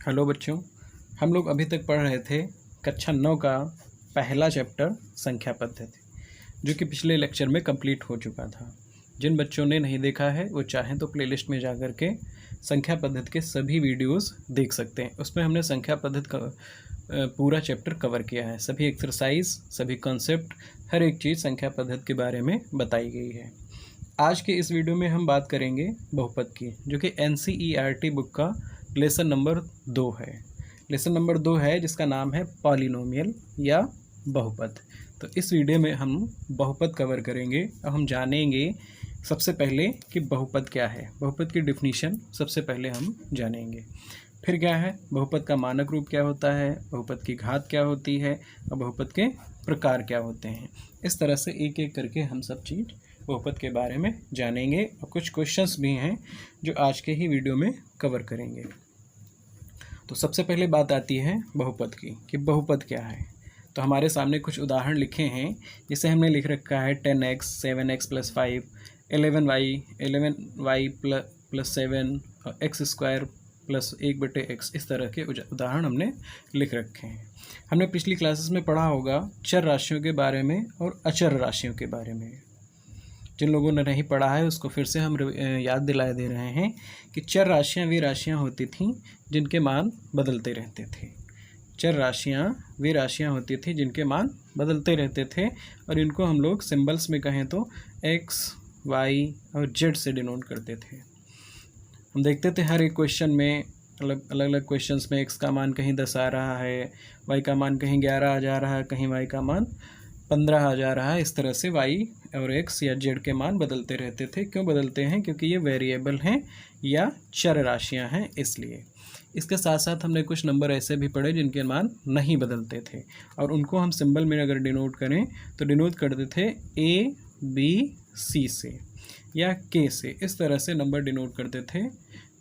Hello बच्चों, हम लोग अभी तक पढ़ रहे थे कक्षा 9 का पहला चैप्टर संख्या पद्धति, जो कि पिछले लेक्चर में कंप्लीट हो चुका था। जिन बच्चों ने नहीं देखा है वो चाहें तो प्लेलिस्ट में जाकर के संख्या पद्धति के सभी वीडियोस देख सकते हैं। उसमें हमने संख्या पद्धति का पूरा चैप्टर कवर किया है। सभी एक्सरसाइज, सभी कॉन्सेप्ट, हर एक चीज़ संख्या पद्धति के बारे में बताई गई है। आज के इस वीडियो में हम बात करेंगे बहुपद की, जो कि NCERT बुक का लेसन नंबर 2 है। लेसन नंबर 2 है जिसका नाम है पॉलिनोमियल या बहुपद। तो इस वीडियो में हम बहुपद कवर करेंगे और हम जानेंगे सबसे पहले कि बहुपद क्या है। बहुपद की डिफिनीशन सबसे पहले हम जानेंगे। फिर क्या है बहुपद का मानक रूप, क्या होता है बहुपद की घात, क्या होती है और बहुपद के प्रकार क्या होते हैं। इस तरह से एक एक करके हम सब चीज़ बहुपद के बारे में जानेंगे और कुछ क्वेश्चंस भी हैं जो आज के ही वीडियो में कवर करेंगे। तो सबसे पहले बात आती है बहुपद की कि बहुपद क्या है। तो हमारे सामने कुछ उदाहरण लिखे हैं, जिसे हमने लिख रखा है 10x 7x + 5, 11y + 7 और x² + 1/x। इस तरह के उदाहरण हमने लिख रखे हैं। हमने पिछली क्लासेस में पढ़ा होगा चर राशियों के बारे में और अचर राशियों के बारे में। जिन लोगों ने नहीं पढ़ा है उसको फिर से हम याद दिला दे रहे हैं कि चर राशियाँ वे राशियाँ होती थीं जिनके मान बदलते रहते थे। चर राशियाँ वे राशियाँ होती थी जिनके मान बदलते रहते थे और इनको हम लोग सिंबल्स में कहें तो x, y और z से डिनोट करते थे। हम देखते थे हर एक क्वेश्चन में अलग अलग क्वेश्चंस में x का मान कहीं 10 आ रहा है, y का मान कहीं 11 आ जा रहा है, कहीं y का मान 15 आ जा रहा है। इस तरह से y और x या z के मान बदलते रहते थे। क्यों बदलते हैं? क्योंकि ये वेरिएबल हैं या चर राशियां हैं, इसलिए। इसके साथ साथ हमने कुछ नंबर ऐसे भी पढ़े जिनके मान नहीं बदलते थे और उनको हम सिंबल में अगर डिनोट करें तो डिनोट करते थे A, B, C से या K से। इस तरह से नंबर डिनोट करते थे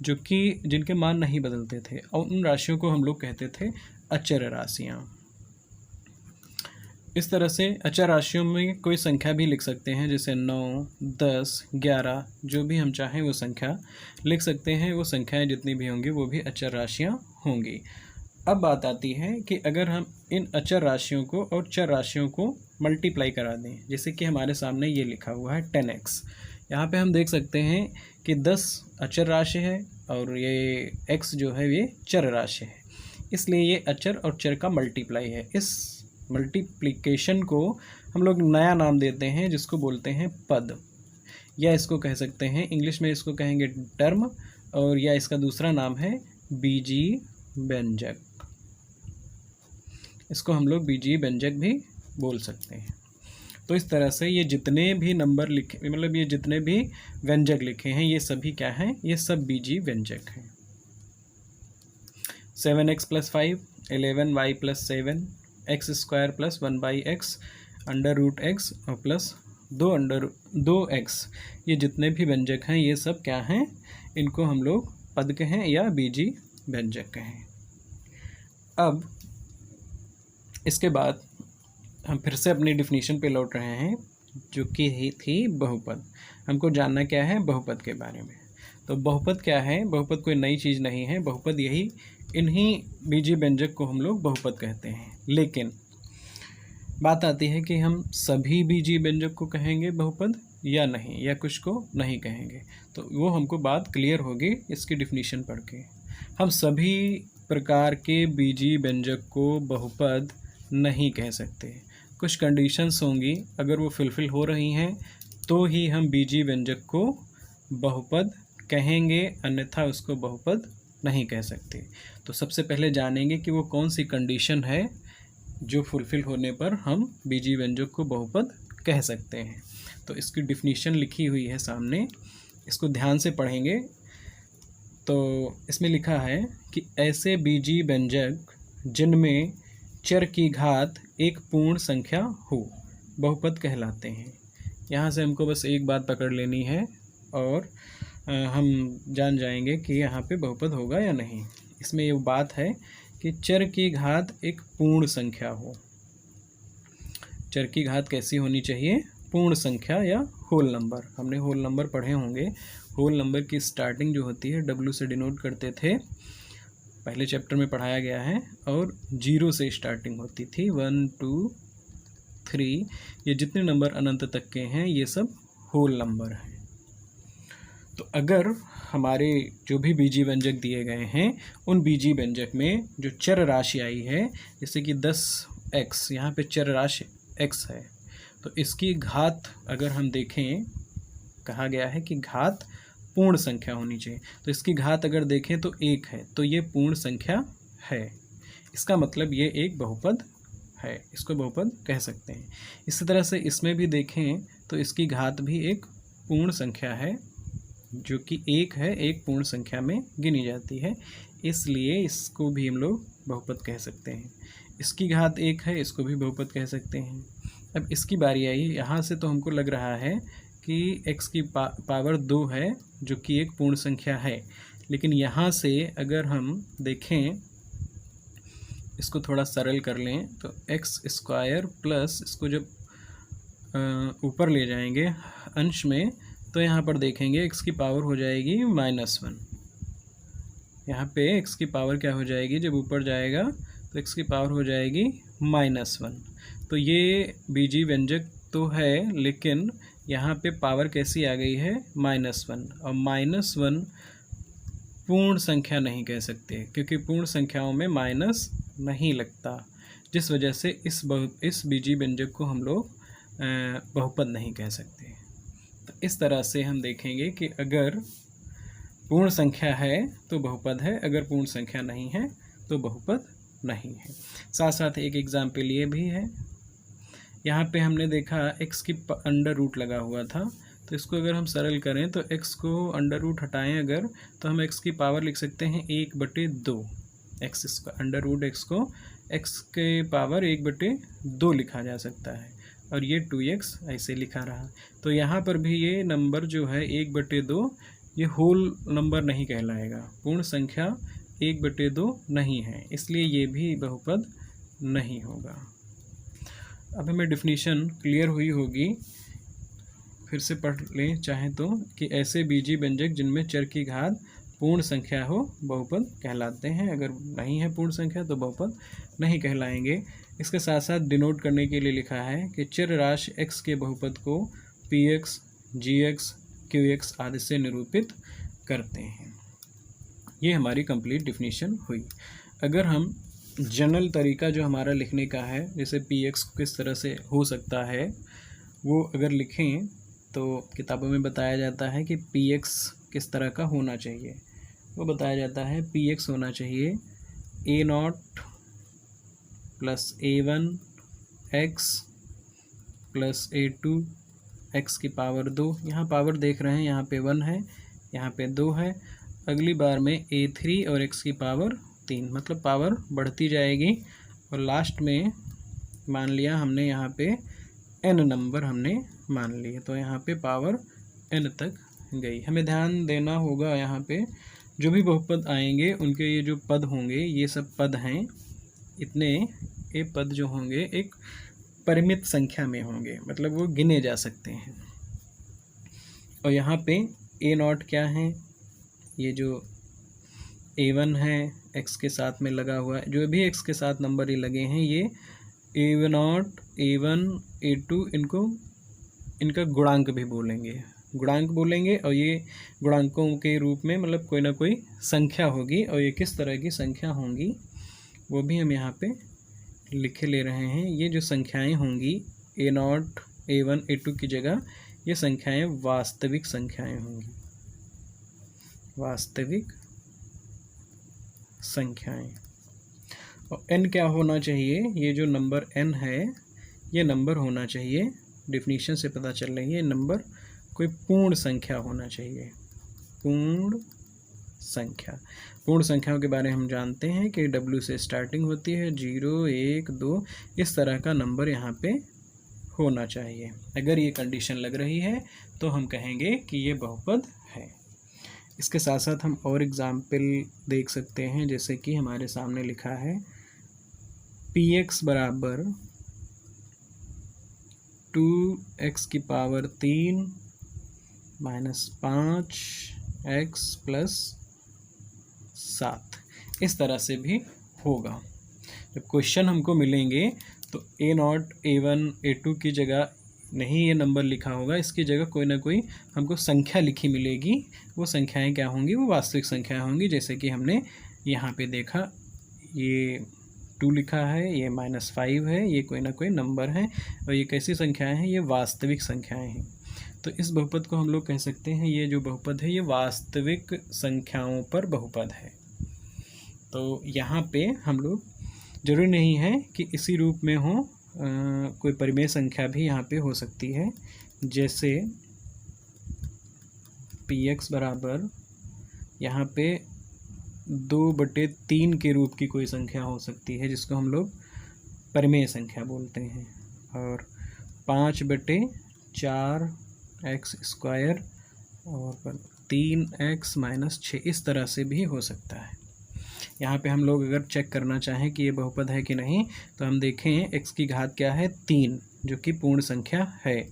जो कि जिनके मान नहीं बदलते थे और उन राशियों को हम लोग कहते थे अचर राशियाँ। इस तरह से अचर राशियों में कोई संख्या भी लिख सकते हैं, जैसे 9, 10, 11, जो भी हम चाहें वो संख्या लिख सकते हैं। वो संख्याएं जितनी भी होंगी वो भी अचर राशियां होंगी। अब बात आती है कि अगर हम इन अचर राशियों को और चर राशियों को मल्टीप्लाई करा दें, जैसे कि हमारे सामने ये लिखा हुआ है 10x। यहाँ पे हम देख सकते हैं कि 10 अचर राशि है और ये x जो है ये चर राशि है, इसलिए ये अचर और चर का मल्टीप्लाई है। इस मल्टीप्लिकेशन को हम लोग नया नाम देते हैं जिसको बोलते हैं पद, या इसको कह सकते हैं इंग्लिश में इसको कहेंगे टर्म, और या इसका दूसरा नाम है बीजीय व्यंजक। इसको हम लोग बीजीय व्यंजक भी बोल सकते हैं। तो इस तरह से ये जितने भी नंबर लिखे, मतलब ये जितने भी व्यंजक लिखे हैं ये सभी क्या हैं? ये सब बीजीय व्यंजक हैं। 7x + 5, 11y + 7, x² + 1/x, √x और प्लस 2x। ये जितने भी व्यंजक हैं ये सब क्या हैं? इनको हम लोग पद कहें या बीजीय व्यंजक कहें। अब इसके बाद हम फिर से अपनी डिफिनीशन पे लौट रहे हैं, जो कि ही थी बहुपद। हमको जानना क्या है बहुपद के बारे में। तो बहुपद क्या है? बहुपद कोई नई चीज़ नहीं है। बहुपद यही, इन्हीं बीजीय व्यंजक को हम लोग बहुपद कहते हैं। लेकिन बात आती है कि हम सभी बीजीय व्यंजक को कहेंगे बहुपद या नहीं, या कुछ को नहीं कहेंगे। तो वो हमको बात क्लियर होगी इसकी डिफिनीशन पढ़ के। हम सभी प्रकार के बीजीय व्यंजक को बहुपद नहीं कह सकते। कुछ कंडीशंस होंगी, अगर वो फुलफिल हो रही हैं तो ही हम बीजीय व्यंजक को बहुपद कहेंगे, अन्यथा उसको बहुपद नहीं कह सकते। तो सबसे पहले जानेंगे कि वो कौन सी कंडीशन है जो फुलफिल होने पर हम बीजीय व्यंजक को बहुपद कह सकते हैं। तो इसकी डिफिनीशन लिखी हुई है सामने, इसको ध्यान से पढ़ेंगे। तो इसमें लिखा है कि ऐसे बीजीय व्यंजक जिनमें चर की घात एक पूर्ण संख्या हो बहुपद कहलाते हैं। यहाँ से हमको बस एक बात पकड़ लेनी है और हम जान जाएंगे कि यहाँ पे बहुपद होगा या नहीं। इसमें ये बात है कि चर की घात एक पूर्ण संख्या हो। चर की घात कैसी होनी चाहिए? पूर्ण संख्या या होल नंबर। हमने होल नंबर पढ़े होंगे। होल नंबर की स्टार्टिंग जो होती है W से डिनोट करते थे। पहले चैप्टर में पढ़ाया गया है, और 0 से स्टार्टिंग होती थी। 1 2 3 ये जितने नंबर अनंत तक के हैं ये सब होल नंबर हैं। तो अगर हमारे जो भी बीजी व्यंजक दिए गए हैं उन बीजी व्यंजक में जो चर राशि आई है, जैसे कि 10x, यहाँ पे चर राशि x है, तो इसकी घात अगर हम देखें, कहा गया है कि घात पूर्ण संख्या होनी चाहिए, तो इसकी घात अगर देखें तो 1 है, तो ये पूर्ण संख्या है। इसका मतलब ये एक बहुपद है, इसको बहुपद कह सकते हैं। इसी तरह से इसमें भी देखें तो इसकी घात भी एक पूर्ण संख्या है, जो कि 1 है, एक पूर्ण संख्या में गिनी जाती है, इसलिए इसको भी हम लोग बहुपद कह सकते हैं। इसकी घात 1 है, इसको भी बहुपद कह सकते हैं। अब इसकी बारी आई, यहाँ से तो हमको लग रहा है कि x की पावर 2 है, जो कि एक पूर्ण संख्या है, लेकिन यहाँ से अगर हम देखें, इसको थोड़ा सरल कर लें, तो एक्स स्क्वायर प्लस, इसको जब ऊपर ले जाएंगे अंश में, तो यहाँ पर देखेंगे x की पावर हो जाएगी -1। यहाँ पे x की पावर क्या हो जाएगी, जब ऊपर जाएगा तो x की पावर हो जाएगी -1। तो ये बीजी व्यंजक तो है, लेकिन यहाँ पे पावर कैसी आ गई है, -1, और -1 पूर्ण संख्या नहीं कह सकते, क्योंकि पूर्ण संख्याओं में माइनस नहीं लगता, जिस वजह से इस बीजी व्यंजक को हम लोग बहुपद नहीं कह सकते। तो इस तरह से हम देखेंगे कि अगर पूर्ण संख्या है तो बहुपद है, अगर पूर्ण संख्या नहीं है तो बहुपद नहीं है। साथ साथ एक एग्जाम्पल ये भी है, यहाँ पे हमने देखा x की अंडर रूट लगा हुआ था, तो इसको अगर हम सरल करें तो x को अंडर रूट हटाएँ अगर, तो हम x की पावर लिख सकते हैं 1/2। x इसका अंडर रूट x को x के पावर 1/2 लिखा जा सकता है, और ये 2x ऐसे लिखा रहा। तो यहाँ पर भी ये नंबर जो है 1/2 ये होल नंबर नहीं कहलाएगा, पूर्ण संख्या 1/2 नहीं है, इसलिए ये भी बहुपद नहीं होगा। अब हमें डेफिनेशन क्लियर हुई होगी, फिर से पढ़ लें चाहें तो, कि ऐसे बीजी व्यंजक जिनमें चर की घात पूर्ण संख्या हो बहुपद कहलाते हैं, अगर नहीं है पूर्ण संख्या तो बहुपद नहीं कहलाएंगे। इसके साथ साथ डिनोट करने के लिए लिखा है कि चर राशि x के बहुपद को px, gx, qx आदि से निरूपित करते हैं। ये हमारी कंप्लीट डेफिनेशन हुई। अगर हम जनरल तरीका जो हमारा लिखने का है, जैसे px किस तरह से हो सकता है वो अगर लिखें, तो किताबों में बताया जाता है कि px किस तरह का होना चाहिए। वो बताया जाता है px होना चाहिए a0 + a1 x + a2 x की पावर 2। यहाँ पावर देख रहे हैं, यहाँ पे 1 है, यहाँ पे 2 है। अगली बार में a3 और x की पावर 3, मतलब पावर बढ़ती जाएगी, और लास्ट में मान लिया हमने यहाँ पे n नंबर हमने मान लिए, तो यहाँ पे पावर n तक गई। हमें ध्यान देना होगा, यहाँ पे जो भी बहुपद आएंगे उनके ये जो पद होंगे, ये सब पद हैं, इतने ये पद जो होंगे एक परिमित संख्या में होंगे, मतलब वो गिने जा सकते हैं। और यहाँ पे a0 क्या है, ये जो a1 है x के साथ में लगा हुआ है, जो भी x के साथ नंबर ये लगे हैं, ये a0, a1, a2 इनका गुणांक भी बोलेंगे, गुणांक बोलेंगे, और ये गुणांकों के रूप में मतलब कोई ना कोई संख्या होगी, और ये किस तरह की संख्या होंगी वो भी हम यहाँ पे लिखे ले रहे हैं। ये जो संख्याएं होंगी a0, a1, a2 की जगह ये संख्याएं वास्तविक संख्याएं होंगी, वास्तविक संख्याएं। और n क्या होना चाहिए, ये जो नंबर n है ये नंबर होना चाहिए, डेफिनेशन से पता चल रही है, नंबर कोई पूर्ण संख्या होना चाहिए, पूर्ण संख्या। पूर्ण संख्याओं के बारे में हम जानते हैं कि W से स्टार्टिंग होती है, 0, 1, 2 इस तरह का नंबर यहाँ पे होना चाहिए। अगर ये कंडीशन लग रही है तो हम कहेंगे कि ये बहुपद है। इसके साथ साथ हम और एग्जाम्पल देख सकते हैं, जैसे कि हमारे सामने लिखा है px बराबर 2x की पावर 3 -5 x + 7। इस तरह से भी होगा। जब क्वेश्चन हमको मिलेंगे तो A0 A1 A2 की जगह नहीं ये नंबर लिखा होगा, इसकी जगह कोई ना कोई हमको संख्या लिखी मिलेगी। वो संख्याएं क्या होंगी? वो वास्तविक संख्याएं होंगी। जैसे कि हमने यहाँ पे देखा, ये 2 लिखा है, ये -5 है, ये कोई ना कोई नंबर है, और ये कैसी संख्याएं हैं? ये वास्तविक संख्याएं हैं। तो इस बहुपद को हम लोग कह सकते हैं, ये जो बहुपद है ये वास्तविक संख्याओं पर बहुपद है। तो यहाँ पे हम लोग, जरूरी नहीं है कि इसी रूप में हो, कोई परिमेय संख्या भी यहाँ पे हो सकती है। जैसे px बराबर यहाँ पे 2/3 के रूप की कोई संख्या हो सकती है, जिसको हम लोग परिमेय संख्या बोलते हैं। और 5/4 x स्क्वायर और 3x - 6 इस तरह से भी हो सकता है। यहाँ पे हम लोग अगर चेक करना चाहें कि ये बहुपद है कि नहीं, तो हम देखें x की घात क्या है? 3, जो कि पूर्ण संख्या है।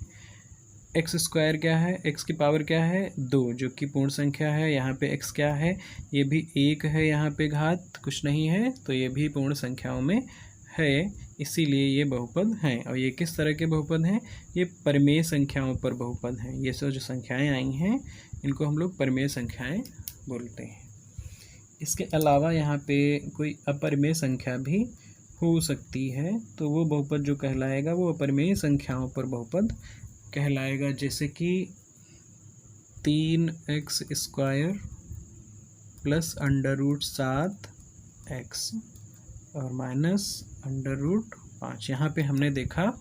x स्क्वायर क्या है? x की पावर क्या है? 2, जो कि पूर्ण संख्या है। यहाँ पे x क्या है? ये भी 1 है, यहाँ पे घात कुछ नहीं है, तो ये भी पूर्ण संख्याओं में है, इसीलिए ये बहुपद हैं। और ये किस तरह के बहुपद हैं? ये परिमेय संख्याओं पर बहुपद हैं। ये सब जो संख्याएँ आई हैं, इनको हम लोग परिमेय संख्याएँ बोलते हैं। इसके अलावा यहाँ पे कोई अपरिमेय संख्या भी हो सकती है, तो वो बहुपद जो कहलाएगा वो अपरिमेय संख्याओं पर बहुपद कहलाएगा। जैसे कि 3x स्क्वायर प्लस √7x और -√5। यहाँ पे हमने देखा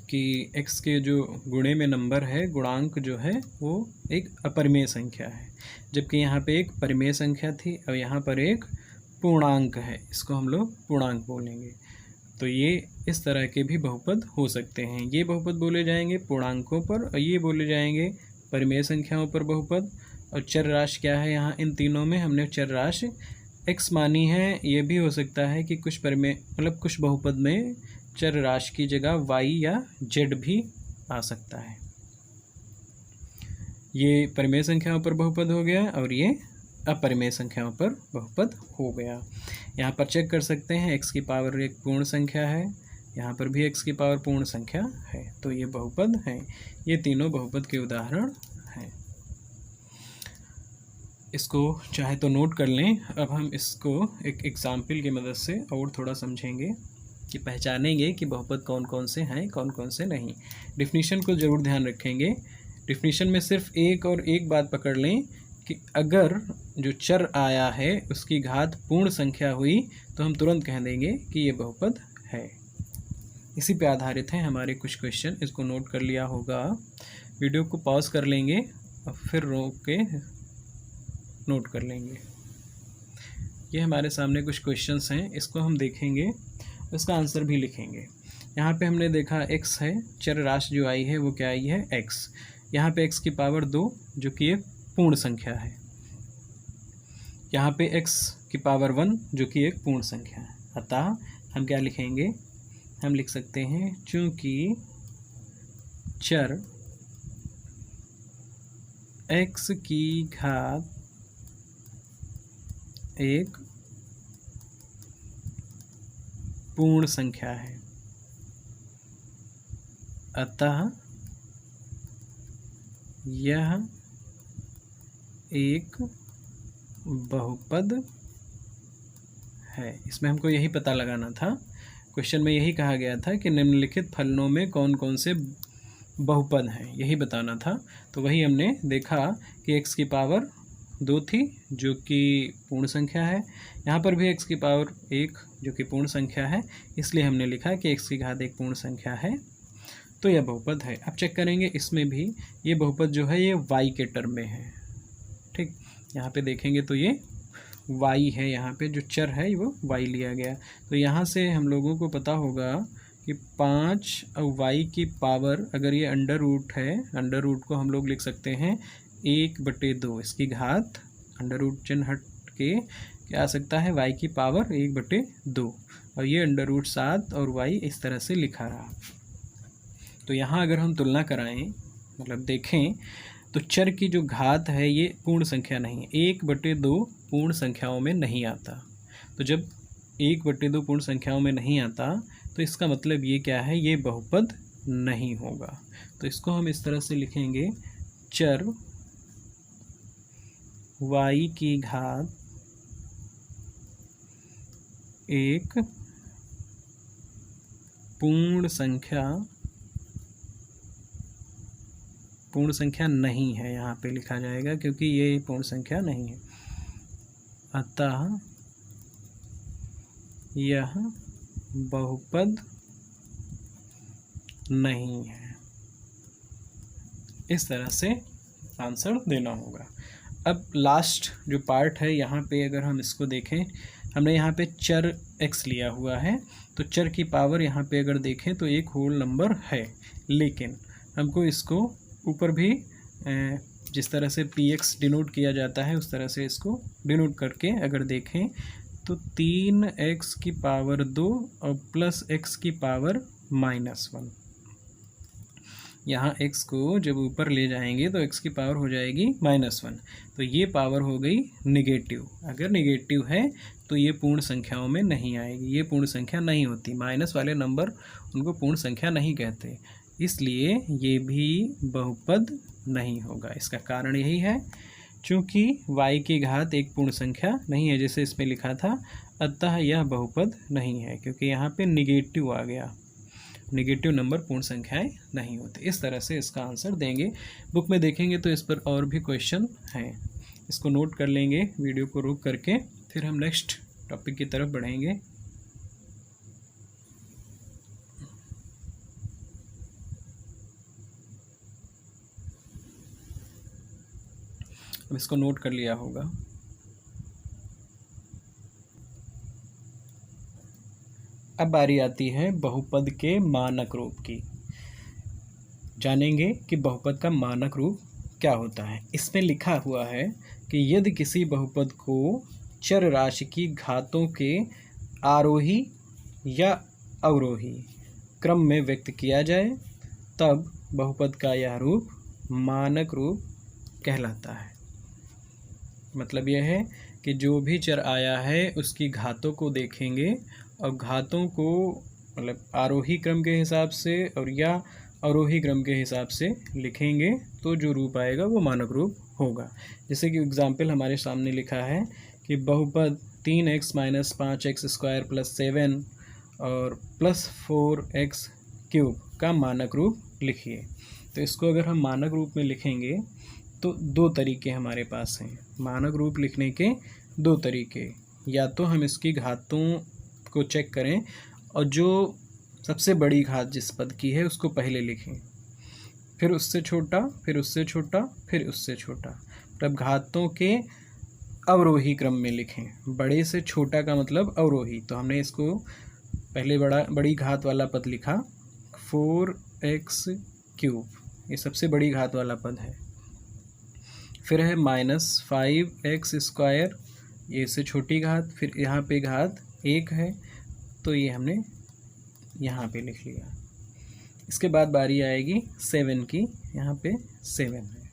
कि x के जो गुणे में नंबर है, गुणांक जो है वो एक अपरिमेय संख्या है, जबकि यहाँ पे एक परिमेय संख्या थी और यहाँ पर एक पूर्णांक है, इसको हम लोग पूर्णांक बोलेंगे। तो ये इस तरह के भी बहुपद हो सकते हैं। ये बहुपद बोले जाएंगे पूर्णांकों पर, और ये बोले जाएंगे परिमेय संख्याओं पर बहुपद। और चर राशि क्या है? यहाँ इन तीनों में हमने चर राशि x मानी है। ये भी हो सकता है कि कुछ परिमेय मतलब कुछ बहुपद में चर राशि की जगह y या z भी आ सकता है। ये परिमेय संख्याओं पर बहुपद हो गया और ये अपरिमेय संख्याओं पर बहुपद हो गया। यहाँ पर चेक कर सकते हैं, x की पावर एक पूर्ण संख्या है, यहाँ पर भी x की पावर पूर्ण संख्या है, तो ये बहुपद हैं। ये तीनों बहुपद के उदाहरण हैं। इसको चाहे तो नोट कर लें। अब हम इसको एक एग्जाम्पल की मदद से और थोड़ा समझेंगे कि पहचानेंगे कि बहुपद कौन कौन से हैं, कौन कौन से नहीं। डिफिनीशन को ज़रूर ध्यान रखेंगे। डिफिनीशन में सिर्फ एक और एक बात पकड़ लें कि अगर जो चर आया है उसकी घात पूर्ण संख्या हुई तो हम तुरंत कह देंगे कि ये बहुपद है। इसी पे आधारित है हमारे कुछ क्वेश्चन। इसको नोट कर लिया होगा। वीडियो को पॉज कर लेंगे और फिर रोक के नोट कर लेंगे। ये हमारे सामने कुछ क्वेश्चंस हैं, इसको हम देखेंगे, इसका आंसर भी लिखेंगे। यहाँ पे हमने देखा x है, चर राशि जो आई है वो क्या आई है? x। यहाँ पे x की पावर 2 जो कि एक पूर्ण संख्या है। यहाँ पे x की पावर 1 जो कि एक पूर्ण संख्या है। अतः हम क्या लिखेंगे? हम लिख सकते हैं चूँकि चर x की घात एक पूर्ण संख्या है, अतः यह एक बहुपद है। इसमें हमको यही पता लगाना था। क्वेश्चन में यही कहा गया था कि निम्नलिखित फलनों में कौन कौन से बहुपद हैं, यही बताना था। तो वही हमने देखा कि x की पावर 2 थी जो कि पूर्ण संख्या है। यहाँ पर भी x की पावर 1 जो कि पूर्ण संख्या है, इसलिए हमने लिखा कि x की घात एक पूर्ण संख्या है, तो यह बहुपद है। अब चेक करेंगे इसमें भी ये बहुपद जो है ये y के टर्म में है। ठीक, यहाँ पे देखेंगे तो ये y है, यहाँ पे जो चर है वो y लिया गया। तो यहाँ से हम लोगों को पता होगा कि 5 और y की पावर, अगर ये अंडर रूट है, अंडर रूट को हम लोग लिख सकते हैं 1/2। इसकी घात अंडर रूट चिन्ह हट के क्या आ सकता है? y की पावर 1/2, और ये अंडर रूट 7 और y इस तरह से लिखा रहा। तो यहाँ अगर हम तुलना कराएं, मतलब देखें, तो चर की जो घात है ये पूर्ण संख्या नहीं है। 1/2 पूर्ण संख्याओं में नहीं आता। तो जब 1/2 पूर्ण संख्याओं में नहीं आता तो इसका मतलब ये क्या है, ये बहुपद नहीं होगा। तो इसको हम इस तरह से लिखेंगे, चर y की घात एक पूर्ण संख्या नहीं है, यहाँ पे लिखा जाएगा क्योंकि ये पूर्ण संख्या नहीं है, अतः यह बहुपद नहीं है। इस तरह से आंसर देना होगा। अब लास्ट जो पार्ट है, यहाँ पे अगर हम इसको देखें, हमने यहाँ पे चर x लिया हुआ है, तो चर की पावर यहाँ पे अगर देखें तो एक होल नंबर है, लेकिन हमको इसको ऊपर भी जिस तरह से px डिनोट किया जाता है उस तरह से इसको डिनोट करके अगर देखें तो 3x की पावर 2 और प्लस x की पावर -1। यहाँ x को जब ऊपर ले जाएंगे तो x की पावर हो जाएगी -1, तो ये पावर हो गई निगेटिव। अगर निगेटिव है तो ये पूर्ण संख्याओं में नहीं आएगी, ये पूर्ण संख्या नहीं होती। माइनस वाले नंबर उनको पूर्ण संख्या नहीं कहते, इसलिए ये भी बहुपद नहीं होगा। इसका कारण यही है चूँकि y की घात एक पूर्ण संख्या नहीं है जैसे इसमें लिखा था, अतः यह बहुपद नहीं है, क्योंकि यहाँ पे निगेटिव आ गया। निगेटिव नंबर पूर्ण संख्याएं नहीं होते। इस तरह से इसका आंसर देंगे। बुक में देखेंगे तो इस पर और भी क्वेश्चन हैं, इसको नोट कर लेंगे वीडियो को रोक करके, फिर हम नेक्स्ट टॉपिक की तरफ बढ़ेंगे। अब इसको नोट कर लिया होगा। अब बारी आती है बहुपद के मानक रूप की। जानेंगे कि बहुपद का मानक रूप क्या होता है। इसमें लिखा हुआ है कि यदि किसी बहुपद को चर राशि की घातों के आरोही या अवरोही क्रम में व्यक्त किया जाए तब बहुपद का यह रूप मानक रूप कहलाता है। मतलब यह है कि जो भी चर आया है उसकी घातों को देखेंगे और घातों को मतलब आरोही क्रम के हिसाब से और या अवरोही क्रम के हिसाब से लिखेंगे तो जो रूप आएगा वो मानक रूप होगा। जैसे कि एग्जाम्पल हमारे सामने लिखा है कि बहुपद 3x - 5x² + 7 और +4x³ का मानक रूप लिखिए। तो इसको अगर हम मानक रूप में लिखेंगे तो दो तरीके हमारे पास हैं। मानक रूप लिखने के दो तरीके, या तो हम इसकी घातों को चेक करें और जो सबसे बड़ी घात जिस पद की है उसको पहले लिखें, फिर उससे छोटा, फिर उससे छोटा, फिर उससे छोटा, तब घातों के अवरोही क्रम में लिखें। बड़े से छोटा का मतलब अवरोही, तो हमने इसको पहले बड़ी घात वाला पद लिखा 4x³, ये सबसे बड़ी घात वाला पद है। फिर है -5x², ये इससे छोटी घात, फिर यहाँ पे घात 1 है तो ये हमने यहाँ पे लिख लिया। इसके बाद बारी आएगी 7 की, यहाँ पे 7 है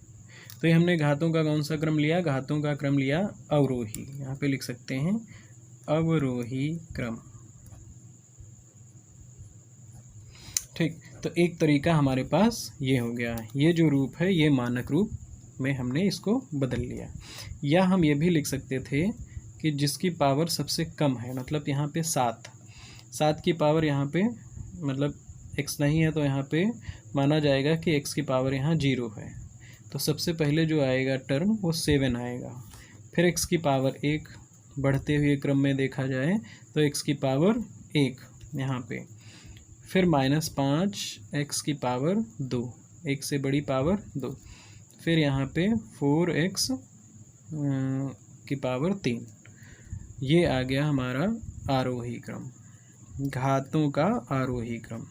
तो ये हमने घातों का कौन सा क्रम लिया, घातों का क्रम लिया अवरोही। यहाँ पे लिख सकते हैं अवरोही क्रम। ठीक, तो एक तरीका हमारे पास ये हो गया, ये जो रूप है ये मानक रूप में हमने इसको बदल लिया। या हम ये भी लिख सकते थे कि जिसकी पावर सबसे कम है, मतलब यहाँ पे 7 की पावर यहाँ पे मतलब x नहीं है तो यहाँ पे माना जाएगा कि x की पावर यहाँ 0 है, तो सबसे पहले जो आएगा टर्म वो 7 आएगा। फिर x की पावर 1, बढ़ते हुए क्रम में देखा जाए तो x की पावर 1 यहाँ पे, फिर -5x की पावर 2, 1 से बड़ी पावर 2, फिर यहाँ पे 4x की पावर 3। ये आ गया हमारा आरोही क्रम, घातों का आरोही क्रम।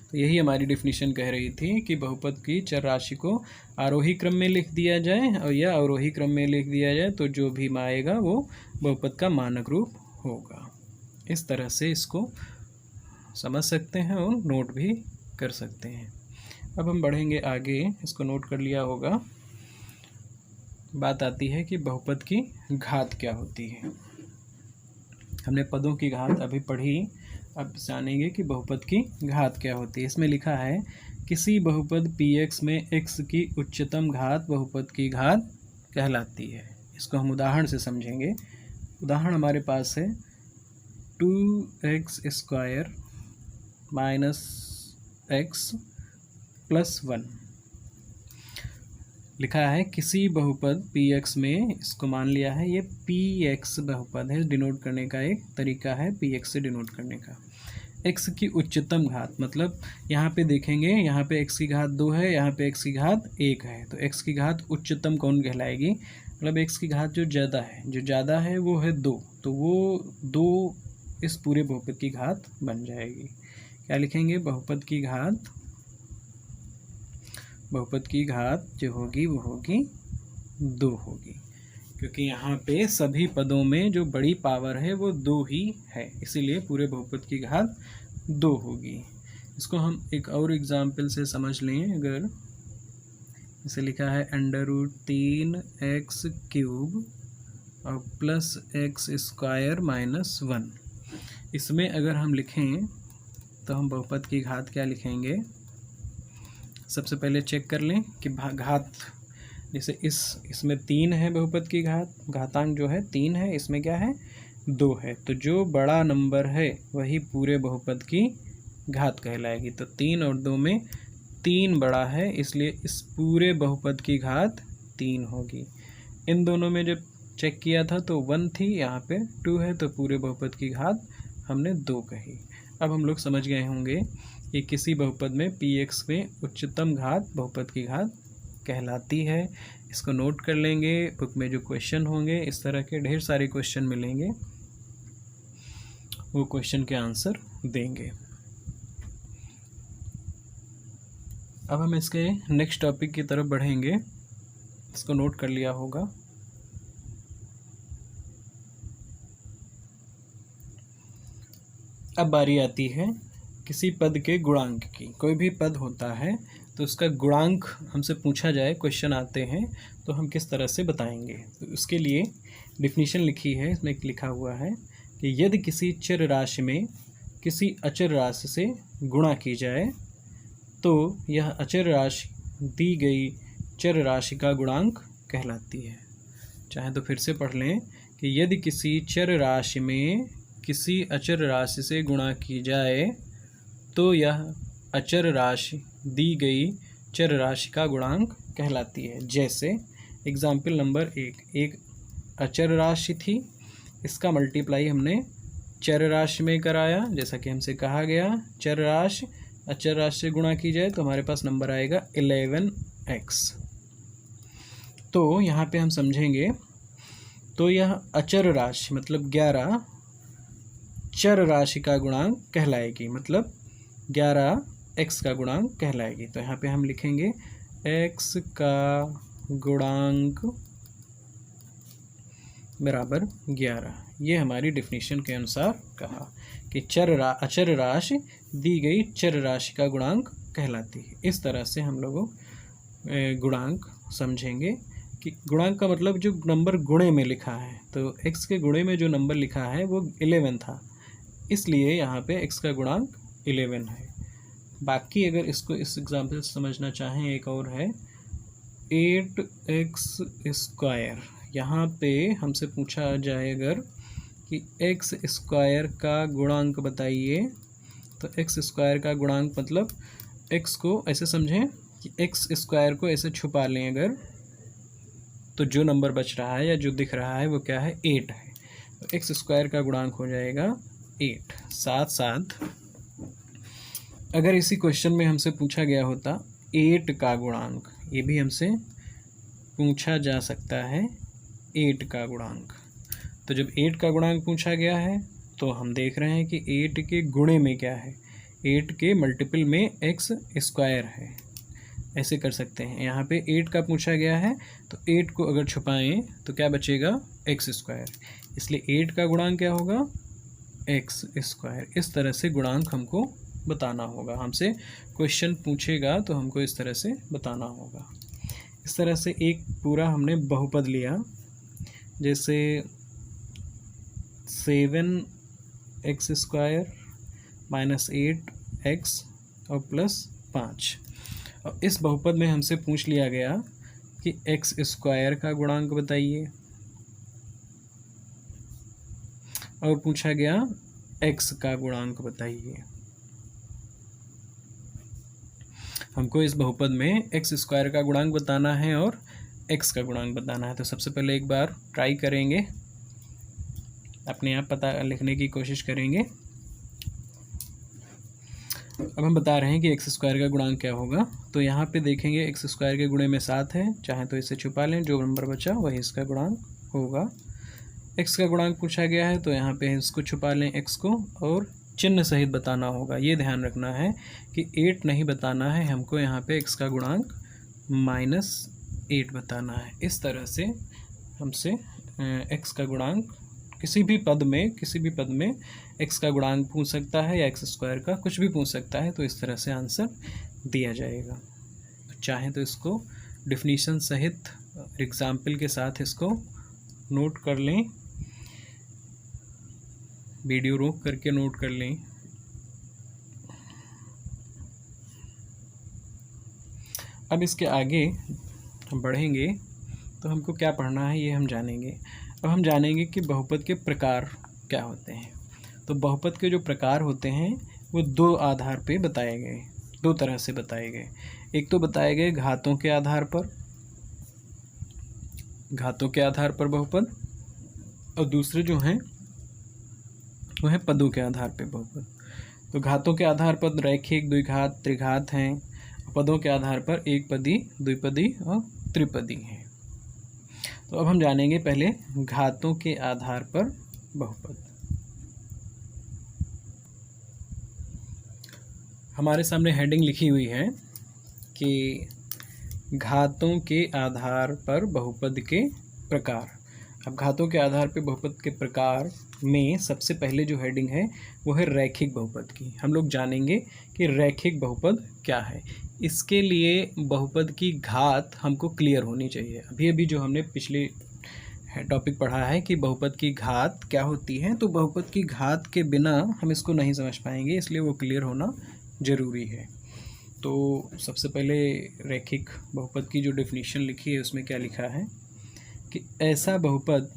तो यही हमारी डेफिनेशन कह रही थी कि बहुपद की चर राशि को आरोही क्रम में लिख दिया जाए और या अवरोही क्रम में लिख दिया जाए तो जो भी आएगा वो बहुपद का मानक रूप होगा। इस तरह से इसको समझ सकते हैं और नोट भी कर सकते हैं। अब हम बढ़ेंगे आगे, इसको नोट कर लिया होगा। बात आती है कि बहुपद की घात क्या होती है। हमने पदों की घात अभी पढ़ी, अब जानेंगे कि बहुपद की घात क्या होती है। इसमें लिखा है किसी बहुपद px में x की उच्चतम घात बहुपद की घात कहलाती है। इसको हम उदाहरण से समझेंगे। उदाहरण हमारे पास है 2x square minus x plus 1। लिखा है किसी बहुपद px में, इसको मान लिया है ये px बहुपद है, डिनोट करने का एक तरीका है px से डिनोट करने का। x की उच्चतम घात मतलब यहाँ पे देखेंगे, यहाँ पे x की घात 2 है, यहाँ पे x की घात 1 है, तो x की घात उच्चतम कौन कहलाएगी? मतलब x की घात जो ज़्यादा है वो है 2, तो वो 2 इस पूरे बहुपद की घात बन जाएगी। क्या लिखेंगे? बहुपद की घात जो होगी वो होगी 2 होगी, क्योंकि यहाँ पे सभी पदों में जो बड़ी पावर है वो 2 ही है, इसीलिए पूरे बहुपद की घात 2 होगी। इसको हम एक और एग्जाम्पल से समझ लें। अगर इसे लिखा है √3x³ और प्लस x² माइनस 1, इसमें अगर हम लिखें तो हम बहुपद की घात क्या लिखेंगे? सबसे पहले चेक कर लें कि घात, जैसे इसमें 3 है बहुपद की घात, घातांक जो है 3 है, इसमें क्या है 2 है, तो जो बड़ा नंबर है वही पूरे बहुपद की घात कहलाएगी। तो 3 और 2 में 3 बड़ा है, इसलिए इस पूरे बहुपद की घात 3 होगी। इन दोनों में जब चेक किया था तो 1 थी, यहाँ पे 2 है, तो पूरे बहुपद की घात हमने 2 कही। अब हम लोग समझ गए होंगे कि किसी बहुपद में px में उच्चतम घात बहुपद की घात कहलाती है। इसको नोट कर लेंगे, बुक में जो क्वेश्चन होंगे इस तरह के ढेर सारे क्वेश्चन मिलेंगे, वो क्वेश्चन के आंसर देंगे। अब हम इसके नेक्स्ट टॉपिक की तरफ बढ़ेंगे, इसको नोट कर लिया होगा। अब बारी आती है किसी पद के गुणांक की। कोई भी पद होता है तो उसका गुणांक हमसे पूछा जाए, क्वेश्चन आते हैं, तो हम किस तरह से बताएंगे। तो उसके लिए डिफिनीशन लिखी है, इसमें लिखा हुआ है कि यदि किसी चर राशि में किसी अचर राशि से गुणा की जाए तो यह अचर राशि दी गई चर राशि का गुणांक कहलाती है। चाहे तो फिर से पढ़ लें कि यदि किसी चर राशि में किसी अचर राशि से गुणा की जाए तो यह अचर राशि दी गई चर राशि का गुणांक कहलाती है। जैसे एग्जाम्पल नंबर 1, एक अचर राशि थी, इसका मल्टीप्लाई हमने चर राशि में कराया, जैसा कि हमसे कहा गया चर राशि अचर राशि से गुणा की जाए तो हमारे पास नंबर आएगा 11x। तो यहाँ पे हम समझेंगे, तो यह अचर राशि मतलब 11 चर राशि का गुणांक कहलाएगी, मतलब 11x का गुणांक कहलाएगी। तो यहाँ पे हम लिखेंगे x का गुणांक बराबर 11। ये हमारी डिफिनीशन के अनुसार कहा कि अचर राशि दी गई चर राशि का गुणांक कहलाती है। इस तरह से हम लोगों गुणांक समझेंगे कि गुणांक का मतलब जो नंबर गुणे में लिखा है, तो x के गुणे में जो नंबर लिखा है वो 11 था, इसलिए यहाँ पे x का गुणांक 11 है। बाकी अगर इसको इस एग्जाम्पल से समझना चाहें, एक और है 8x²। यहाँ पे हमसे पूछा जाए अगर कि x² का गुणांक बताइए, तो x² का गुणांक मतलब x को ऐसे समझें कि x² को ऐसे छुपा लें अगर, तो जो नंबर बच रहा है या जो दिख रहा है वो क्या है 8 है, तो x² का गुणांक हो जाएगा 8। साथ साथ अगर इसी क्वेश्चन में हमसे पूछा गया होता 8 का गुणांक, ये भी हमसे पूछा जा सकता है 8 का गुणांक। तो जब 8 का गुणांक पूछा गया है तो हम देख रहे हैं कि 8 के गुणे में क्या है, 8 के मल्टीपल में x² है, ऐसे कर सकते हैं। यहाँ पे 8 का पूछा गया है तो 8 को अगर छुपाएं तो क्या बचेगा x², इसलिए 8 का गुणांक क्या होगा x²। इस तरह से गुणांक हमको बताना होगा, हमसे क्वेश्चन पूछेगा तो हमको इस तरह से बताना होगा। इस तरह से एक पूरा हमने बहुपद लिया, जैसे 7x² माइनस 8x और प्लस 5। और इस बहुपद में हमसे पूछ लिया गया कि x² का गुणांक बताइए और पूछा गया x का गुणांक बताइए। हमको इस बहुपद में x² का गुणांक बताना है और x का गुणांक बताना है। तो सबसे पहले एक बार ट्राई करेंगे, अपने आप पता लिखने की कोशिश करेंगे। अब हम बता रहे हैं कि x² का गुणांक क्या होगा। तो यहाँ पे देखेंगे x² के गुणे में 7 है, चाहे तो इसे छुपा लें, जो नंबर बचा वही इसका गुणांक होगा। x का गुणांक पूछा गया है तो यहाँ पे इसको छुपा लें x को, और चिन्ह सहित बताना होगा। ये ध्यान रखना है कि 8 नहीं बताना है हमको, यहाँ पे x का गुणांक -8 बताना है। इस तरह से हमसे x का गुणांक किसी भी पद में x का गुणांक पूछ सकता है या x² का कुछ भी पूछ सकता है, तो इस तरह से आंसर दिया जाएगा। तो चाहे तो इसको डिफिनीशन सहित एग्जाम्पल के साथ इसको नोट कर लें, वीडियो रोक करके नोट कर लें। अब इसके आगे हम बढ़ेंगे तो हमको क्या पढ़ना है ये हम जानेंगे। अब हम जानेंगे कि बहुपद के प्रकार क्या होते हैं। तो बहुपद के जो प्रकार होते हैं वो दो आधार पे बताए गए, दो तरह से बताए गए। एक तो बताए गए घातों के आधार पर, घातों के आधार पर बहुपद, और दूसरे जो हैं वो है पदों के आधार पे बहुपद। तो घातों के आधार पर रैखिक, द्विघात, त्रिघात हैं। पदों के आधार पर एक पदी, द्विपदी और त्रिपदी हैं। तो अब हम जानेंगे पहले घातों के आधार पर बहुपद। हमारे सामने हेडिंग लिखी हुई है कि घातों के आधार पर बहुपद के प्रकार। अब घातों के आधार पर बहुपद के प्रकार में सबसे पहले जो हेडिंग है वो है रैखिक बहुपद की। हम लोग जानेंगे कि रैखिक बहुपद क्या है। इसके लिए बहुपद की घात हमको क्लियर होनी चाहिए। अभी अभी जो हमने पिछले टॉपिक पढ़ा है कि बहुपद की घात क्या होती है, तो बहुपद की घात के बिना हम इसको नहीं समझ पाएंगे, इसलिए वो क्लियर होना ज़रूरी है। तो सबसे पहले रैखिक बहुपद की जो डेफिनेशन लिखी है उसमें क्या लिखा है कि ऐसा बहुपद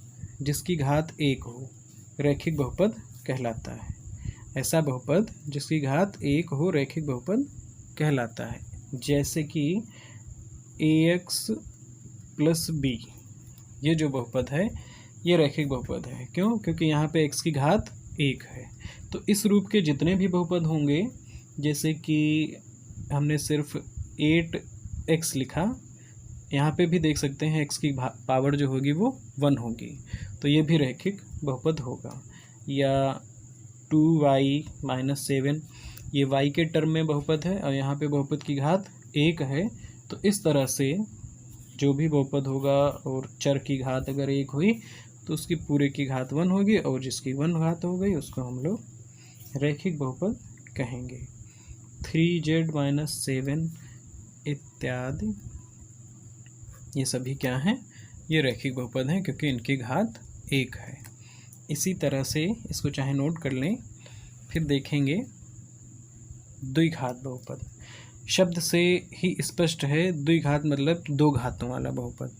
जिसकी घात 1 हो रैखिक बहुपद कहलाता है। ऐसा बहुपद जिसकी घात 1 हो रैखिक बहुपद कहलाता है। जैसे कि ax + b, ये जो बहुपद है ये रैखिक बहुपद है। क्यों? क्योंकि यहाँ पे x की घात 1 है। तो इस रूप के जितने भी बहुपद होंगे, जैसे कि हमने सिर्फ 8x लिखा, यहाँ पे भी देख सकते हैं x की पावर जो होगी वो 1 होगी, तो ये भी रैखिक बहुपद होगा। या 2y - 7, ये y के टर्म में बहुपद है और यहाँ पे बहुपद की घात 1 है। तो इस तरह से जो भी बहुपद होगा और चर की घात अगर 1 हुई तो उसकी पूरे की घात 1 होगी, और जिसकी 1 घात हो गई उसको हम लोग रैखिक बहुपद कहेंगे। 3z - 7 इत्यादि, ये सभी क्या हैं? ये रैखिक बहुपद हैं क्योंकि इनकी घात 1 है। इसी तरह से इसको चाहे नोट कर लें। फिर देखेंगे द्विघात बहुपद। शब्द से ही स्पष्ट है, द्विघात मतलब दो घातों वाला बहुपद।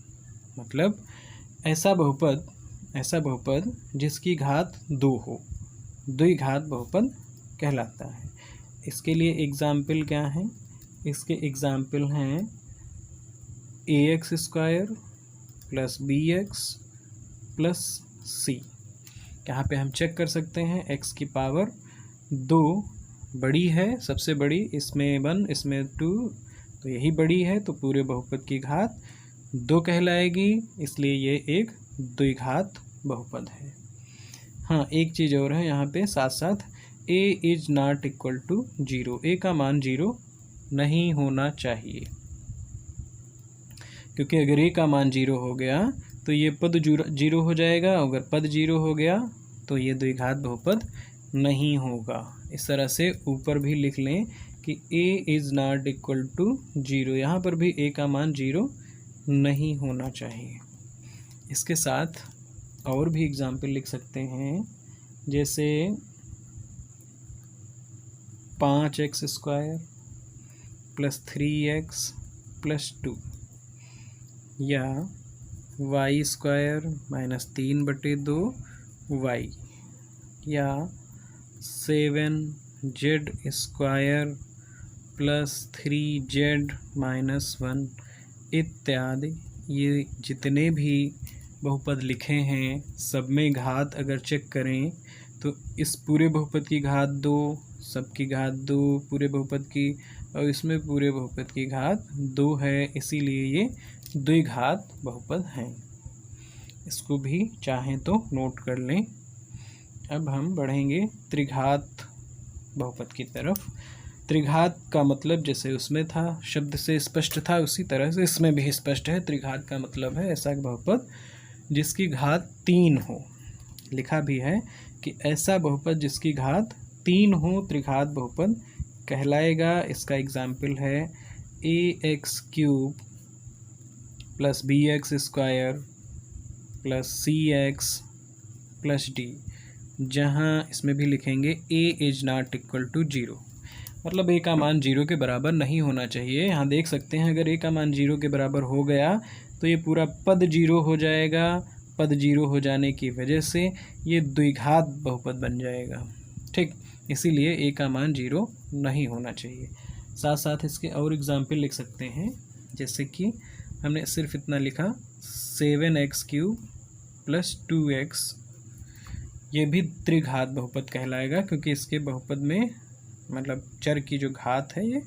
मतलब ऐसा बहुपद जिसकी घात 2 हो, द्विघात बहुपद कहलाता है। इसके लिए एग्जाम्पल क्या हैं? इसके एग्जाम्पल हैं ax² + bx + c। यहाँ पे हम चेक कर सकते हैं x की पावर 2 बड़ी है, सबसे बड़ी, इसमें 1 इसमें 2, तो यही बड़ी है, तो पूरे बहुपद की घात 2 कहलाएगी, इसलिए ये एक द्विघात बहुपद है। हाँ, एक चीज़ और है यहाँ पे साथ साथ, a ≠ 0, a का मान 0 नहीं होना चाहिए, क्योंकि अगर a का मान 0 हो गया तो ये पद 0 हो जाएगा, अगर पद 0 हो गया तो ये द्विघात बहुपद नहीं होगा। इस तरह से ऊपर भी लिख लें कि a ≠ 0, यहाँ पर भी a का मान 0 नहीं होना चाहिए। इसके साथ और भी एग्जाम्पल लिख सकते हैं, जैसे 5x² + 3x + 2 या y² - 3/2y या 7z² + 3z - 1 इत्यादि। ये जितने भी बहुपद लिखे हैं सब में घात अगर चेक करें तो इस पूरे बहुपद की घात 2, सबकी घात 2, पूरे बहुपद की, और इसमें पूरे बहुपद की घात 2 है, इसीलिए ये द्विघात बहुपद हैं। इसको भी चाहें तो नोट कर लें। अब हम बढ़ेंगे त्रिघात बहुपद की तरफ। त्रिघात का मतलब जैसे उसमें था, शब्द से स्पष्ट था, उसी तरह से इसमें भी स्पष्ट है। त्रिघात का मतलब है ऐसा बहुपद जिसकी घात 3 हो। लिखा भी है कि ऐसा बहुपद जिसकी घात 3 हो त्रिघात बहुपद कहलाएगा। इसका एग्जाम्पल है ax³ + bx² + cx + d, जहाँ इसमें भी लिखेंगे a ≠ 0, मतलब a का मान 0 के बराबर नहीं होना चाहिए। यहाँ देख सकते हैं अगर a का मान 0 के बराबर हो गया तो ये पूरा पद 0 हो जाएगा। पद 0 हो जाने की वजह से ये द्विघात बहुपद बन जाएगा। ठीक, इसीलिए a का मान 0 नहीं होना चाहिए। साथ साथ इसके और एग्जाम्पल लिख सकते हैं, जैसे कि हमने सिर्फ इतना लिखा 7x³ + 2x, ये भी त्रिघात बहुपद कहलाएगा क्योंकि इसके बहुपद में मतलब चर की जो घात है, ये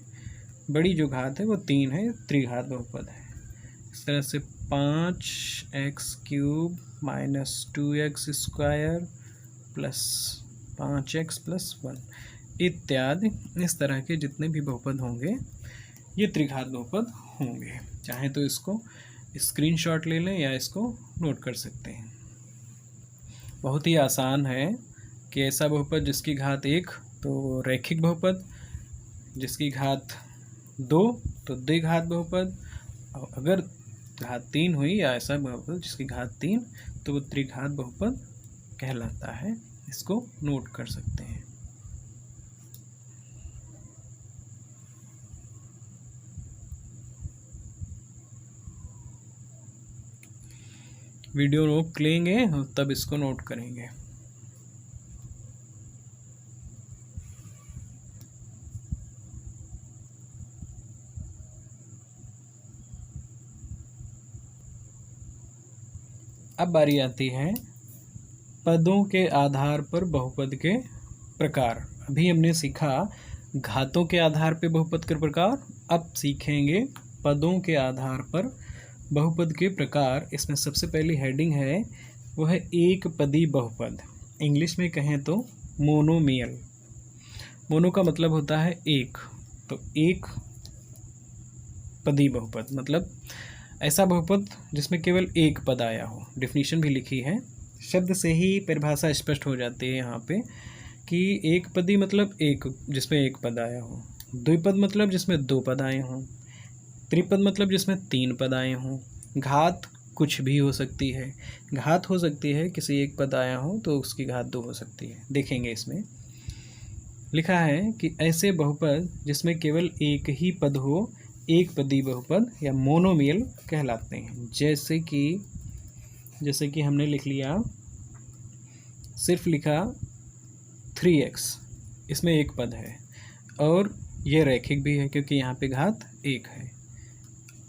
बड़ी जो घात है वो 3 है, त्रिघात बहुपद है। इस तरह से 5x³ - 2x² + 5x + 1 इत्यादि। इस तरह के जितने भी बहुपद होंगे ये त्रिघात बहुपद होंगे। चाहे तो इसको स्क्रीनशॉट ले लें या इसको नोट कर सकते हैं। बहुत ही आसान है कि ऐसा बहुपद जिसकी घात 1 तो रैखिक बहुपद, जिसकी घात 2 तो द्विघात बहुपद, और अगर घात 3 हुई या ऐसा बहुपद जिसकी घात 3 तो वो त्रिघात बहुपद कहलाता है। इसको नोट कर सकते हैं। वीडियो रोक लेंगे तब इसको नोट करेंगे। अब बारी आती है पदों के आधार पर बहुपद के प्रकार। अभी हमने सीखा घातों के आधार पर बहुपद के प्रकार, अब सीखेंगे पदों के आधार पर बहुपद के प्रकार। इसमें सबसे पहली हेडिंग है वो है एक पदी बहुपद। इंग्लिश में कहें तो मोनोमियल। मोनो का मतलब होता है एक, तो एक पदी बहुपद मतलब ऐसा बहुपद जिसमें केवल एक पद आया हो। डेफिनेशन भी लिखी है, शब्द से ही परिभाषा स्पष्ट हो जाती है यहाँ पे कि एक पदी मतलब एक जिसमें एक पद आया हो, द्विपद मतलब जिसमें 2 पद आए हों, त्रिपद मतलब जिसमें 3 पद आए हों। घात कुछ भी हो सकती है, घात हो सकती है किसी एक पद आया हो तो उसकी घात 2 हो सकती है। देखेंगे इसमें लिखा है कि ऐसे बहुपद जिसमें केवल एक ही पद हो एक पदी बहुपद या मोनोमियल कहलाते हैं। जैसे कि हमने लिख लिया, सिर्फ लिखा 3x, इसमें एक पद है और ये रैखिक भी है क्योंकि यहाँ पे घात 1 है।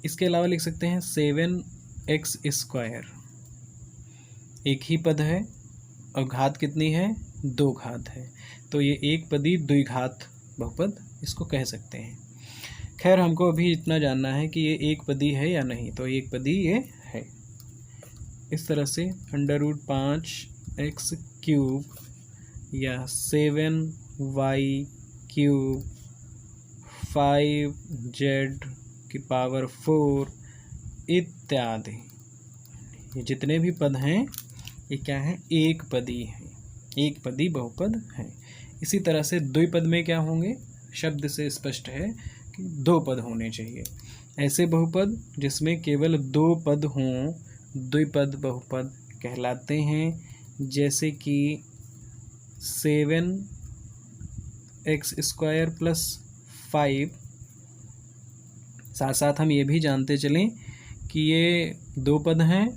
इसके अलावा लिख सकते हैं 7x², एक ही पद है और घात कितनी है, 2 घात है, तो ये एक पदी द्विघात बहुपद इसको कह सकते हैं। खैर हमको अभी इतना जानना है कि ये एक पदी है या नहीं, तो एक पदी ये है। इस तरह से √5x³ या 7y³ 5z⁴ इत्यादि, ये जितने भी पद हैं ये क्या है, एक पदी हैं, एक पदी बहुपद हैं। इसी तरह से द्विपद में क्या होंगे, शब्द से स्पष्ट है कि 2 पद होने चाहिए। ऐसे बहुपद जिसमें केवल 2 पद हों द्विपद बहुपद कहलाते हैं, जैसे कि 7x² + 5। साथ साथ हम ये भी जानते चलें कि ये 2 पद हैं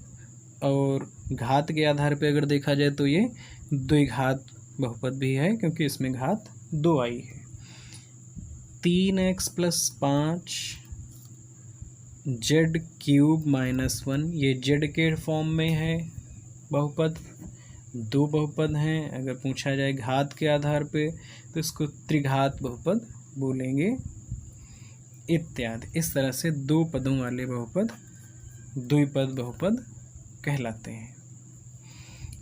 और घात के आधार पे अगर देखा जाए तो ये द्विघात बहुपद भी है, क्योंकि इसमें घात 2 आई है। 3x + 5 z³ - 1, ये z के फॉर्म में है बहुपद। 2 बहुपद हैं, अगर पूछा जाए घात के आधार पे तो इसको त्रिघात बहुपद बोलेंगे इत्यादि। इस तरह से 2 पदों वाले बहुपद द्विपद बहुपद कहलाते हैं।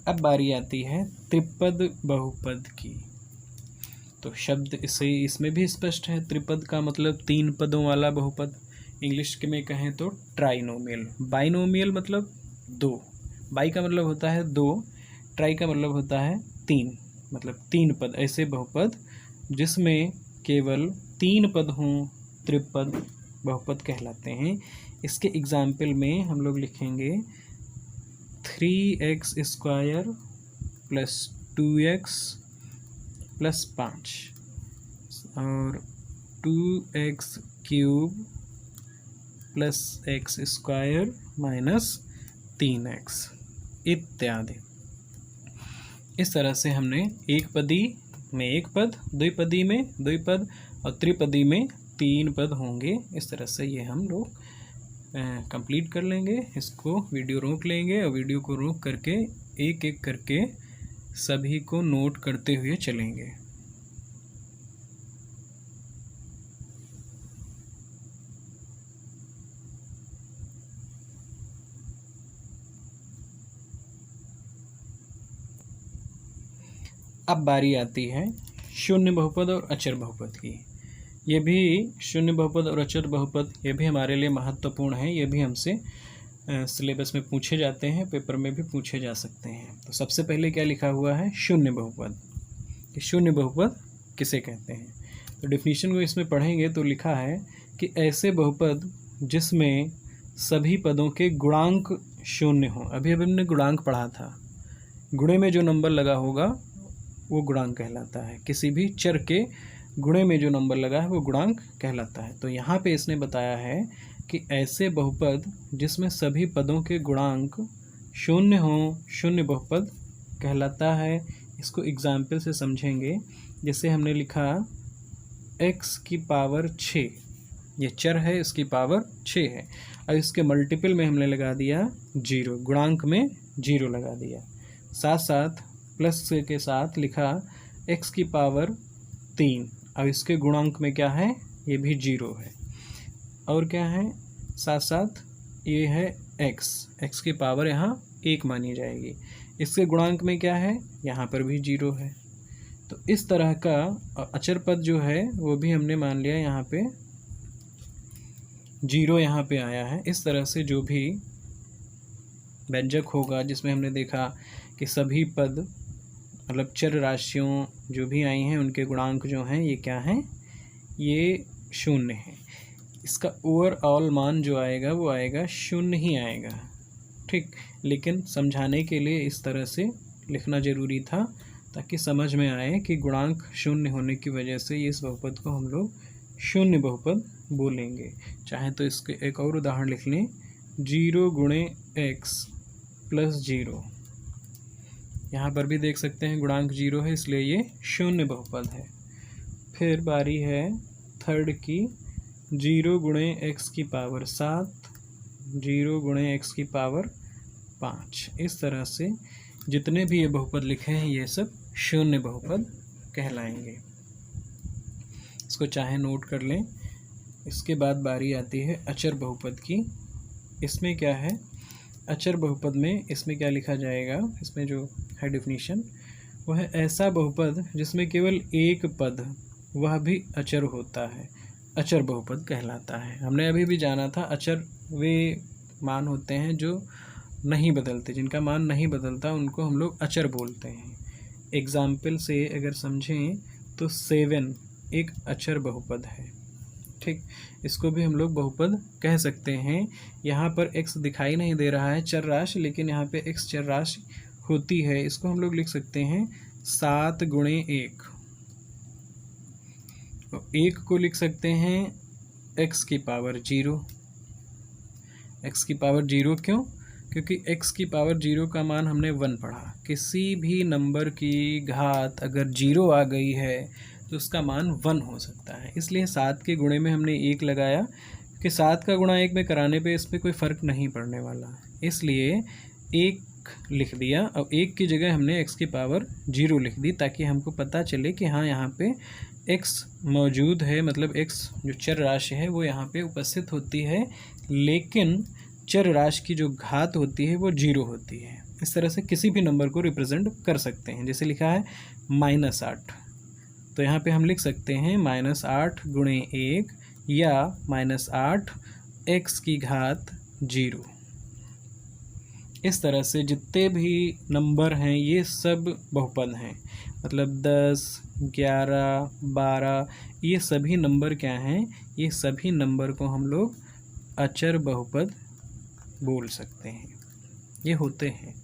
अब बारी आती है त्रिपद बहुपद की। तो शब्द इसमें भी स्पष्ट है। त्रिपद का मतलब 3 पदों वाला बहुपद। इंग्लिश के में कहें तो ट्राइनोमियल। बाइनोमियल मतलब 2। बाई का मतलब होता है 2, ट्राई का मतलब होता है 3, मतलब 3 पद। ऐसे बहुपद जिसमें केवल 3 पद हों त्रिपद बहुपद कहलाते हैं। इसके एग्जाम्पल में हम लोग लिखेंगे 3x² + 2x + 5 और 2x³ + x² - 3x इत्यादि। इस तरह से हमने एक पदी में 1 पद, द्विपदी में 2 पद और त्रिपदी में 3 पद होंगे। इस तरह से ये हम लोग कंप्लीट कर लेंगे। इसको वीडियो रोक लेंगे और वीडियो को रोक करके एक एक करके सभी को नोट करते हुए चलेंगे। अब बारी आती है शून्य बहुपद और अचर बहुपद की। ये भी शून्य बहुपद और अचर बहुपद ये भी हमारे लिए महत्वपूर्ण है। ये भी हमसे सिलेबस में पूछे जाते हैं, पेपर में भी पूछे जा सकते हैं। तो सबसे पहले क्या लिखा हुआ है? शून्य बहुपद। कि शून्य बहुपद किसे कहते हैं? तो डेफिनेशन को इसमें पढ़ेंगे तो लिखा है कि ऐसे बहुपद जिसमें सभी पदों के गुणांक शून्य हों। अभी हमने गुणांक पढ़ा था, गुणे में जो नंबर लगा होगा वो गुणांक कहलाता है। किसी भी चर के गुणे में जो नंबर लगा है वो गुणांक कहलाता है। तो यहाँ पे इसने बताया है कि ऐसे बहुपद जिसमें सभी पदों के गुणांक शून्य हों, शून्य बहुपद कहलाता है। इसको एग्जाम्पल से समझेंगे। जैसे हमने लिखा x⁴ 6, ये चर है, इसकी पावर 6 है और इसके मल्टीपल में हमने लगा दिया 0, गुणांक में 0 लगा दिया। साथ साथ प्लस के साथ लिखा x⁴ 3 और इसके गुणांक में क्या है? ये भी 0 है। और क्या है? साथ साथ ये है x⁴ यहाँ 1 मानी जाएगी। इसके गुणांक में क्या है? यहाँ पर भी 0 है। तो इस तरह का अचर पद जो है वो भी हमने मान लिया, यहाँ पे 0 यहाँ पे आया है। इस तरह से जो भी व्यंजक होगा जिसमें हमने देखा कि सभी पद मतलब चर राशियों जो भी आई हैं उनके गुणांक जो हैं ये क्या हैं? ये शून्य है। इसका ओवरऑल मान जो आएगा वो आएगा 0 ही आएगा। ठीक, लेकिन समझाने के लिए इस तरह से लिखना ज़रूरी था ताकि समझ में आए कि गुणांक 0 होने की वजह से इस बहुपद को हम लोग शून्य बहुपद बोलेंगे। चाहे तो इसके एक और उदाहरण लिख लें, 0 × x + 0। यहाँ पर भी देख सकते हैं गुणांक 0 है, इसलिए ये शून्य बहुपद है। फिर बारी है थर्ड की, 0 × x⁴ 7, 0 × x⁴ 5। इस तरह से जितने भी ये बहुपद लिखे हैं ये सब शून्य बहुपद कहलाएंगे। इसको चाहे नोट कर लें। इसके बाद बारी आती है अचर बहुपद की। इसमें क्या है? अचर बहुपद में इसमें क्या लिखा जाएगा? इसमें जो है डेफिनेशन वो है ऐसा बहुपद जिसमें केवल एक पद वह भी अचर होता है, अचर बहुपद कहलाता है। हमने अभी भी जाना था अचर वे मान होते हैं जो नहीं बदलते, जिनका मान नहीं बदलता उनको हम लोग अचर बोलते हैं। एग्जाम्पल से अगर समझें तो 7 एक अचर बहुपद है। ठीक, इसको भी हम लोग बहुपद कह सकते हैं। यहाँ पर x दिखाई नहीं दे रहा है चर राशि, लेकिन यहाँ पे x चर राशि होती है। इसको हम लोग लिख सकते हैं 7 गुणे 1। तो 1 को लिख सकते हैं x की पावर 0। x की पावर 0 क्यों? क्योंकि x की पावर 0 का मान हमने 1 पढ़ा। किसी भी नंबर की घात अगर 0 आ गई है तो उसका मान 1 हो सकता है। इसलिए 7 के गुणे में हमने 1 लगाया, क्योंकि 7 का गुणा 1 में कराने पे इस पर कोई फ़र्क नहीं पड़ने वाला, इसलिए 1 लिख दिया। और 1 की जगह हमने x की पावर 0 लिख दी, ताकि हमको पता चले कि हाँ यहाँ पे x मौजूद है, मतलब x जो चर राशि है वो यहाँ पे उपस्थित होती है, लेकिन चर राशि की जो घात होती है वो 0 होती है। इस तरह से किसी भी नंबर को रिप्रेजेंट कर सकते हैं। जैसे लिखा है -8, तो यहाँ पे हम लिख सकते हैं -8 गुणे 1 या -8 x की घात 0। इस तरह से जितने भी नंबर हैं ये सब बहुपद हैं, मतलब 10, 11, 12 ये सभी नंबर क्या हैं? ये सभी नंबर को हम लोग अचर बहुपद बोल सकते हैं, ये होते हैं।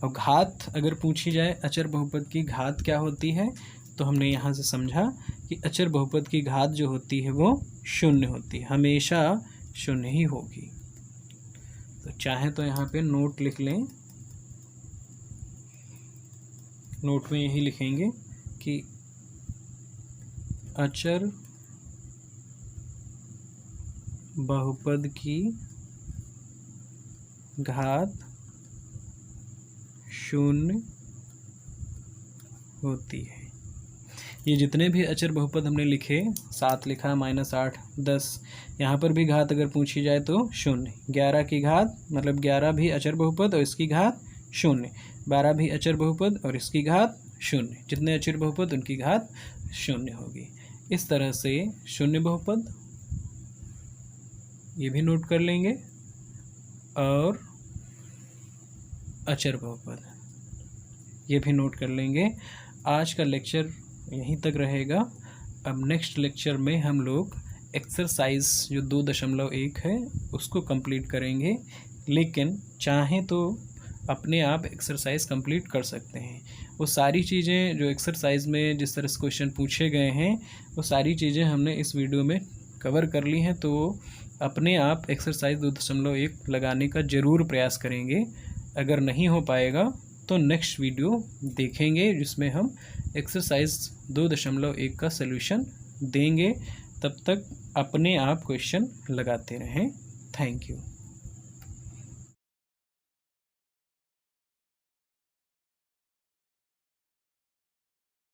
और घात अगर पूछी जाए अचर बहुपद की घात क्या होती है, तो हमने यहाँ से समझा कि अचर बहुपद की घात जो होती है वो 0 होती है, हमेशा 0 ही होगी। तो चाहे तो यहाँ पे नोट लिख लें, नोट में यही लिखेंगे कि अचर बहुपद की घात 0 होती है। ये जितने भी अचर बहुपद हमने लिखे, 7 लिखा, -8, 10, यहाँ पर भी घात अगर पूछी जाए तो 0। 11 की घात मतलब 11 भी अचर बहुपद और इसकी घात 0। 12 भी अचर बहुपद और इसकी घात 0। जितने अचर बहुपद उनकी घात 0 होगी। इस तरह से 0 बहुपद ये भी नोट कर लेंगे, और अचर बहुपद ये भी नोट कर लेंगे। आज का लेक्चर यहीं तक रहेगा। अब नेक्स्ट लेक्चर में हम लोग एक्सरसाइज जो 2.1 है उसको कंप्लीट करेंगे, लेकिन चाहें तो अपने आप एक्सरसाइज कंप्लीट कर सकते हैं। वो सारी चीज़ें जो एक्सरसाइज में जिस तरह से क्वेश्चन पूछे गए हैं वो सारी चीज़ें हमने इस वीडियो में कवर कर ली हैं, तो अपने आप एक्सरसाइज 2.1 लगाने का ज़रूर प्रयास करेंगे। अगर नहीं हो पाएगा तो नेक्स्ट वीडियो देखेंगे जिसमें हम एक्सरसाइज 2.1 का सलूशन देंगे। तब तक अपने आप क्वेश्चन लगाते रहें। Thank you.